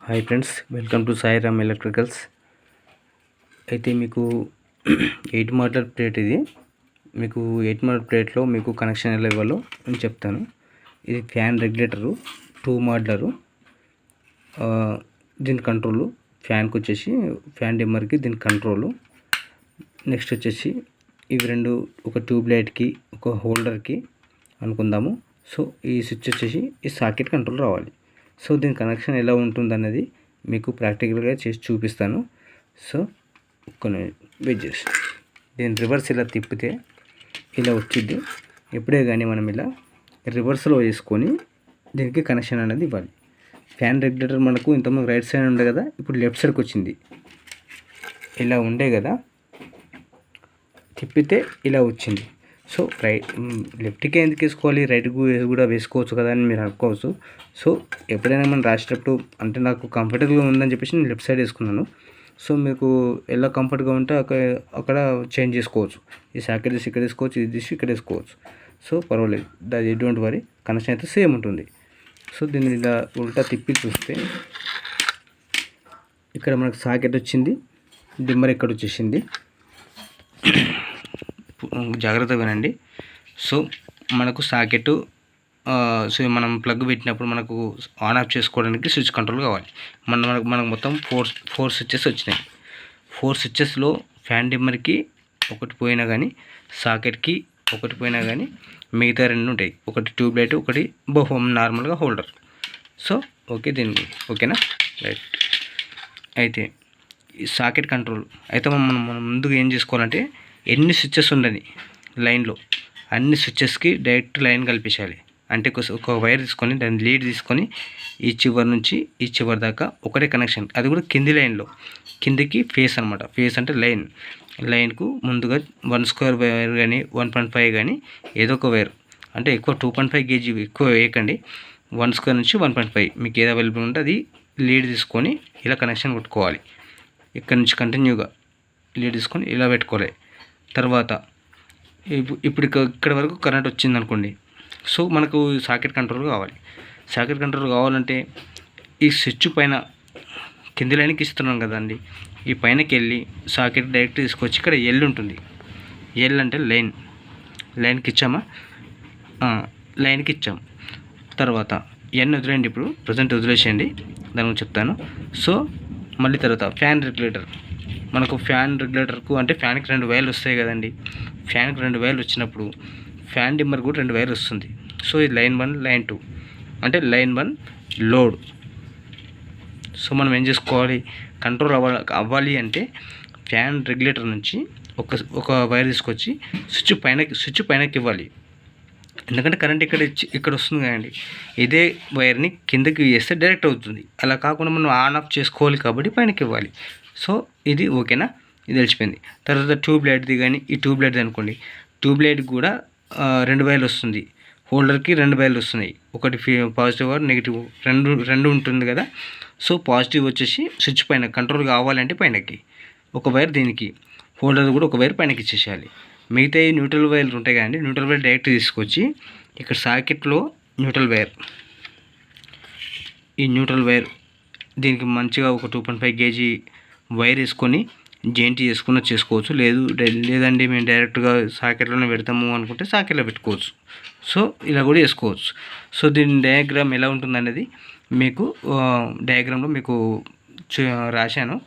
Hi friends, welcome to Sairam electricals. అయితే మీకు 8 model plate ఇది. మీకు 8 మోడల్ ప్లేట్లో మీకు కనెక్షన్ ఎలా ఇవ్వాలో నేను చెప్తాను. ఇది ఫ్యాన్ రెగ్యులేటరు 2 మోడలరు. దీని కంట్రోలు ఫ్యాన్కి వచ్చేసి ఫ్యాన్ డిమ్మర్కి దీని కంట్రోలు. నెక్స్ట్ వచ్చేసి ఇవి రెండు ఒక ట్యూబ్ లైట్కి ఒక హోల్డర్కి అనుకుందాము. సో ఈ స్విచ్ వచ్చేసి ఈ సాకెట్ కంట్రోల్ రావాలి. సో దీని కనెక్షన్ ఎలా ఉంటుందన్నది మీకు ప్రాక్టికల్గా చేసి చూపిస్తాను. సో కొన్ని వెయిట్ చేసి దీని రివర్స్ ఇలా తిప్పితే ఇలా వచ్చింది. ఎప్పుడే కానీ మనం ఇలా రివర్స్లో వేసుకొని దీనికి కనెక్షన్ అనేది ఇవ్వాలి. ఫ్యాన్ రెగ్యులేటర్ మనకు ఇంతకుముందు రైట్ సైడ్ ఉండే కదా, ఇప్పుడు లెఫ్ట్ సైడ్కి వచ్చింది. ఇలా ఉండే కదా, తిప్పితే ఇలా వచ్చింది. సో లెఫ్ట్కి ఎందుకు వేసుకోవాలి, రైట్కి కూడా వేసుకోవచ్చు కదా అని మీరు అనుకోవచ్చు. సో ఎప్పుడైనా మనం రాసేటప్పుడు అంటే నాకు కంఫర్టబుల్గా ఉందని చెప్పేసి నేను లెఫ్ట్ సైడ్ వేసుకున్నాను. సో మీకు ఎలా కంఫర్ట్గా ఉంటే అక్కడ చేంజ్ చేసుకోవచ్చు. ఈ సాకెట్ తీసి ఇక్కడ వేసుకోవచ్చు, ఇది తీసి ఇక్కడ వేసుకోవచ్చు. సో పర్వాలేదు, అది డోంట్ వరీ, కనెక్షన్ అయితే సేమ్ ఉంటుంది. సో దీన్ని ఇలా ఉల్టా తిప్పి చూస్తే ఇక్కడ మనకు సాకెట్ వచ్చింది, డిమ్మర్ ఇక్కడ వచ్చేసింది. జాగ్రత్తగా వినండి. సో మనకు సాకెట్ సో మనం ప్లగ్ పెట్టినప్పుడు మనకు ఆన్ ఆఫ్ చేసుకోవడానికి స్విచ్ కంట్రోల్ కావాలి. మనకు మొత్తం ఫోర్ స్విచ్చెస్ వచ్చినాయి. 4 స్విచ్చెస్లో ఫ్యాన్ డిమ్మర్కి ఒకటి పోయినా కానీ, సాకెట్కి ఒకటి పోయినా కానీ మిగతా 2 ఉంటాయి. ఒకటి ట్యూబ్ లైట్, ఒకటి నార్మల్గా హోల్డర్. సో ఓకే, దీనికి ఓకేనా, రైట్. అయితే ఈ సాకెట్ కంట్రోల్ అయితే మనం ముందుగా ఏం చేసుకోవాలంటే ఎన్ని స్విచ్చెస్ ఉండని లైన్లో అన్ని స్విచ్చెస్కి డైరెక్ట్ లైన్ కల్పించాలి. అంటే ఒక వైర్ తీసుకొని దాని లీడ్ తీసుకొని ఈ చివరి నుంచి ఈ చివరి దాకా ఒకటే కనెక్షన్, అది కూడా కింది లైన్లో. కిందికి ఫేస్ అనమాట. ఫేస్ అంటే లైన్కు ముందుగా 1 స్క్వేర్ వైర్ కానీ 1.5 కానీ ఏదో ఒక వైర్, అంటే ఎక్కువ 2.5 kg ఎక్కువ వేయకండి. 1 స్క్వేర్ నుంచి 1.5 మీకు ఏది అవైలబుల్ ఉంటే అది లీడ్ తీసుకొని ఇలా కనెక్షన్ పెట్టుకోవాలి. ఇక్కడ నుంచి కంటిన్యూగా లీడ్ తీసుకొని ఇలా పెట్టుకోవాలి. తర్వాత ఇప్పుడు ఇక్కడ వరకు కరెంట్ వచ్చింది అనుకోండి. సో మనకు సాకెట్ కంట్రోల్ కావాలి. సాకెట్ కంట్రోల్ కావాలంటే ఈ స్విచ్ పైన కింది లైన్కి ఇస్తున్నాం కదండి, ఈ పైనకి వెళ్ళి సాకెట్ డైరెక్ట్ తీసుకొచ్చి ఇక్కడ ఎల్ ఉంటుంది. ఎల్ అంటే లైన్కి ఇచ్చామా, లైన్కి ఇచ్చాము. తర్వాత ఎన్ వదిలేండి, ఇప్పుడు ప్రజెంట్ వదిలేసేయండి, దాని గురించి చెప్తాను. సో మళ్ళీ తర్వాత ఫ్యాన్ రెగ్యులేటర్. మనకు ఫ్యాన్ రెగ్యులేటర్కు అంటే ఫ్యాన్కి 2 వైర్లు వస్తాయి కదండి. ఫ్యాన్కి 2 వైర్లు వచ్చినప్పుడు ఫ్యాన్ డిమ్మర్ కూడా 2 వైర్లు వస్తుంది. సో ఇది లైన్ 1 లైన్ 2 అంటే లైన్ 1 లోడ్. సో మనం ఏం చేసుకోవాలి, కంట్రోల్ అవ్వాలి అంటే ఫ్యాన్ రెగ్యులేటర్ నుంచి ఒక వైర్ తీసుకొచ్చి స్విచ్ పైనకి ఇవ్వాలి. ఎందుకంటే కరెంట్ ఇక్కడ వస్తుంది కదండి, ఇదే వైర్ని కిందకి వేస్తే డైరెక్ట్ అవుతుంది. అలా కాకుండా మనం ఆన్ ఆఫ్ చేసుకోవాలి కాబట్టి పైనకి ఇవ్వాలి. సో ఇది ఓకేనా, ఇది తెలిసిపోయింది. తర్వాత ట్యూబ్ లైట్ది కానీ ఈ ట్యూబ్ లైట్ది అనుకోండి, ట్యూబ్ లైట్ కూడా 2 వైర్లు వస్తుంది. హోల్డర్కి 2 వైర్లు వస్తున్నాయి, ఒకటి పాజిటివ్ ఆర్ నెగిటివ్ రెండు ఉంటుంది కదా. సో పాజిటివ్ వచ్చేసి స్విచ్ పైన కంట్రోల్ కావాలంటే పైనకి ఒక వైర్, దీనికి హోల్డర్ కూడా ఒక వైర్ పైనకి ఇచ్చేసేయాలి. మిగతా ఈ న్యూట్రల్ వైర్లు ఉంటాయి కదండి, న్యూట్రల్ వైర్ డైరెక్ట్ తీసుకొచ్చి ఇక్కడ సాకెట్లో న్యూట్రల్ వైర్, ఈ న్యూట్రల్ వైర్ దీనికి మంచిగా ఒక 2.5 kg వైర్ వేసుకొని జెయింట్ చేసుకోవచ్చు. లేదండి మేము డైరెక్ట్గా సాకెట్లోనే పెడతాము అనుకుంటే సాకెట్లో పెట్టుకోవచ్చు. సో ఇలా కూడా వేసుకోవచ్చు. సో దీని డయాగ్రామ్ ఎలా ఉంటుందనేది మీకు డయాగ్రామ్లో మీకు రాశాను,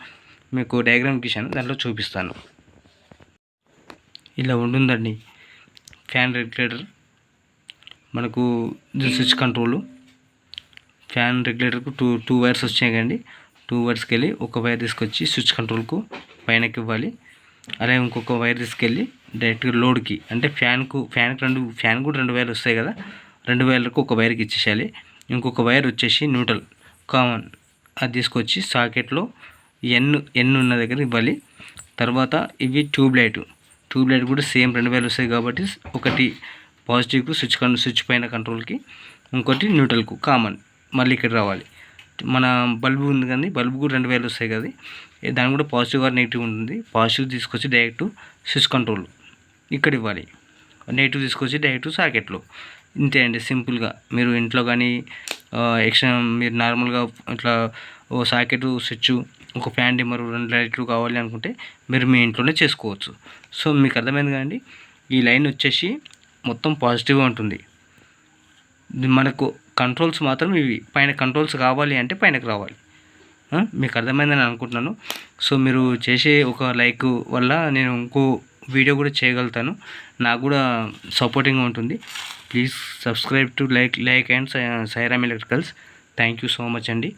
మీకు డయాగ్రామ్ గీశాను, దాంట్లో చూపిస్తాను. ఇలా ఉంటుందండి ఫ్యాన్ రెగ్యులేటర్. మనకు స్విచ్ కంట్రోలు ఫ్యాన్ రెగ్యులేటర్కు టూ వైర్స్ వచ్చాయి కండి. 2 వైర్స్కి వెళ్ళి ఒక వైర్ తీసుకొచ్చి స్విచ్ కంట్రోల్కు పైనకి ఇవ్వాలి. అలాగే ఇంకొక వైర్ తీసుకెళ్ళి డైరెక్ట్గా లోడ్కి, అంటే ఫ్యాన్ కూడా 2 వైర్లు వస్తాయి కదా, 2 వైర్లకు ఒక వైర్కి ఇచ్చేసేయాలి. ఇంకొక వైర్ వచ్చేసి న్యూట్రల్ కామన్, అది తీసుకొచ్చి సాకెట్లో ఎన్ ఉన్న దగ్గర ఇవ్వాలి. తర్వాత ఇవి ట్యూబ్ లైట్ కూడా సేమ్ 2 వైర్లు వస్తాయి కాబట్టి ఒకటి పాజిటివ్కు స్విచ్ పైన కంట్రోల్కి, ఇంకోటి న్యూట్రల్కు కామన్ మళ్ళీ ఇక్కడ రావాలి. మన బల్బు ఉంది కానీ బల్బు కూడా 2 వైర్లు వస్తాయి కదా, దాని కూడా పాజిటివ్ ఆర్ నెగిటివ్ ఉంటుంది. పాజిటివ్ తీసుకొచ్చి డైరెక్ట్ స్విచ్ కంట్రోల్ ఇక్కడ ఇవ్వాలి, నెగిటివ్ తీసుకొచ్చి డైరెక్ట్ సాకెట్లో. ఇంతే అండి, సింపుల్గా. మీరు ఇంట్లో కానీ మీరు నార్మల్గా ఇట్లా ఓ సాకెట్ స్విచ్, ఒక ఫ్యాన్ డిమ్మర్, 2 లైట్లు కావాలి అనుకుంటే మీరు మీ ఇంట్లోనే చేసుకోవచ్చు. సో మీకు అర్థమైంది కదండి. ఈ లైన్ వచ్చేసి మొత్తం పాజిటివ్గా ఉంటుంది. మనకు కంట్రోల్స్ మాత్రం ఇవి, పైన కంట్రోల్స్ కావాలి అంటే పైనకు రావాలి. మీకు అర్థమైందని అనుకుంటున్నాను. సో మీరు చేసే ఒక లైక్ వల్ల నేను ఇంకో వీడియో కూడా చేయగలుగుతాను, నాకు కూడా సపోర్టింగ్గా ఉంటుంది. Please subscribe to like and Sairam electricals. Thank you so much అండి.